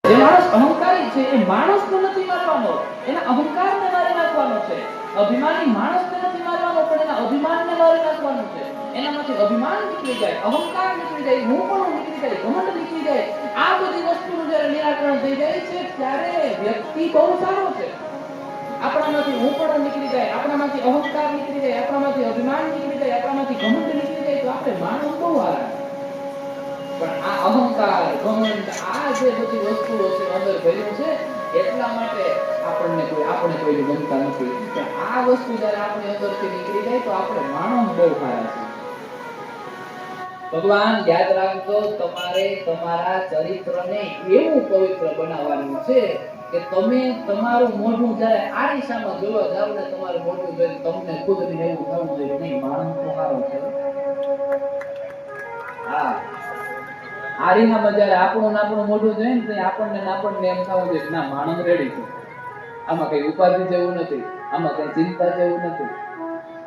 જે માણસ અહંકારી છે એ માણસને નથી મારવાનો, એના અહંકારને મારી નાખવાનો છે. અભિમાની માણસને નથી મારવાનો, પણ એના અભિમાનને મારી નાખવાનો છે. એનામાંથી અભિમાન નીકળી જાય, અહંકાર નીકળી જાય, હું પણ નીકળી જાય, ઘમંડ નીકળી જાય. આ બધી વસ્તુનું જ્યારે નિરાકરણ થઈ જાય છે ત્યારે વ્યક્તિ બહુ સારો છે. આપણામાંથી હું પણ નીકળી જાય, આપણામાંથી અહંકાર નીકળી જાય, આપણામાંથી અભિમાન નીકળી જાય, આપણામાંથી ઘમંડ નીકળી જાય, તો આપણે માણસ બહુ સારા. પણ આ અહંકાર, ઘમંડ, આ જે બધી વસ્તુઓ છે અંદર ભર્યું છે, એટલા માટે આપણે કોઈ ગમતા નથી. આ વસ્તુ જ્યારે આપણી અંદરથી નીકળી જાય તો આપણે માણસ બહુ સારા છે. ભગવાન યાદ રાખજો, તમારે તમારા ચરિત્રને એવું પવિત્ર બનાવવાનું છે કે તમે તમારું મોઢું જ્યારે આરીસામાં જોવા જાવ ને, તમારું મોઢું જોઈને તમને ખુદ એવું થવું જોઈએ નહીં, માણસ તો સારો છે. હા, આરીનામાં જ્યારે આપણું મોઢું જોઈએ ને, આપણને એમ થવું જોઈએ ના, માણસ રેડી છે. આમાં કઈ ઉપાધિ જેવું નથી, આમાં કઈ ચિંતા જેવું નથી.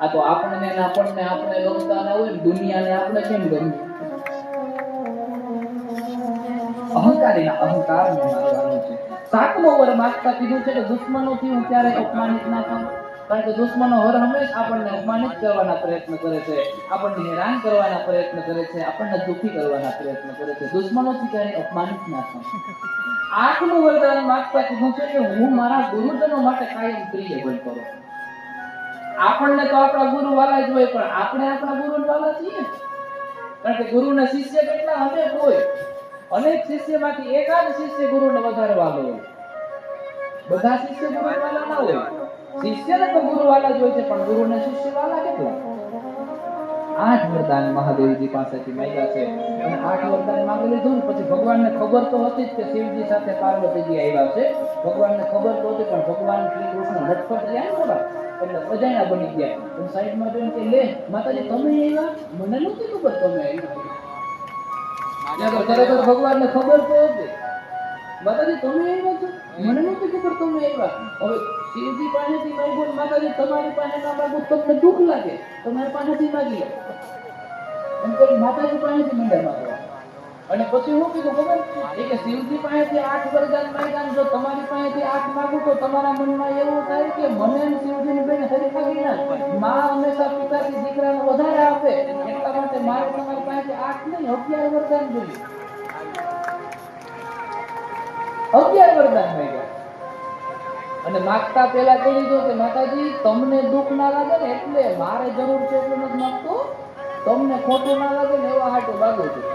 આ તો આપણે ગમતા ના હોય ને, દુનિયાને આપણે કેમ ગમે? અહંકારીના અહંકારને મારવાનું છે. 7મો વર માંગતા કીધું છે કે દુશ્મનોથી હું ક્યારેય અપમાનિત ના થાઉં, કારણ કે દુશ્મનો હર હંમેશ આપણને અપમાનિત કરવાના પ્રયત્ન કરે છે, આપણને હેરાન કરવાના પ્રયત્ન કરે છે, આપણને દુઃખી કરવાના પ્રયત્ન કરે છે. દુશ્મનોથી ક્યારેય અપમાનિત ના થાઉં. 8મું વરદાન માંગતા કીધું છે કે હું મારા ગુરુજનો માટે કાયમ પ્રિય બન કરું. આપણને તો આપણા ગુરુ વાલા જ હોય, પણ આપણે આપણા ગુરુ વાલા છીએ, કારણ કે ગુરુના શિષ્ય કેટલા અનેક હોય. અનેક શિષ્યમાંથી એકાદ શિષ્ય ગુરુને વધારે વાલો હોય. બધા શિષ્ય ગુરુ વાલા ના હોય. શિષ્યને તો ગુરુ વાલા જ હોય છે, પણ ગુરુને શિષ્ય વાલા કેટલા? 8 વરદાન મહાદેવજી પાસેથી માંગ્યા છે. અને 8 વરદાન માંગી લીધું ને પછી ભગવાનને ખબર તો હતી જ કે શિવજી સાથે પાર્વતીજી આવ્યા છે. ભગવાનને ખબર તો હતી, પણ ભગવાન શ્રી કૃષ્ણ લટપટ ગયા થોડા, એટલે અજાણ્યા બની ગયા. પણ સાઈડમાં જોઈને કે લે માતાજી તમે આવ્યા, મને નહોતી ખબર તમે આવ્યા. ખરેખર ભગવાનને ખબર તો હતી, માતાજી તમે આવ્યા છો, મને નહોતી ખબર તમે આવ્યા. હવે શિવજી પાસેથી માંગ્યું, માતાજી તમારી પાસે ના માંગું તમને દુઃખ લાગે, તમારી પાસેથી માંગી લો એમ કરી માતાજી પાસેથી માંડ્યા માંગવા. અને પછી શું કીધું ખબર? એ કે શિવજી પાસેથી 8 વરદાન માંગ્યા, જો તમારી પાસેથી 8 માંગું તો તમારા મનમાં એવું થાય કે મને શિવજીની બેન હરીફાવી ના. માં હંમેશા પિતાથી દીકરાને વધારે આપે, એટલા માટે મારે તમારી પાસેથી 8 નહીં 11 વરદાન જોઈએ. 11 વરદાન માંગ્યા. અને માગતા પહેલા કહી દીધું કે માતાજી તમને દુઃખ ના લાગે ને એટલે મારે જરૂર છે એટલે નથી માંગતો, તમને ખોટું ના લાગે ને એવા હાટું માંગુ છું.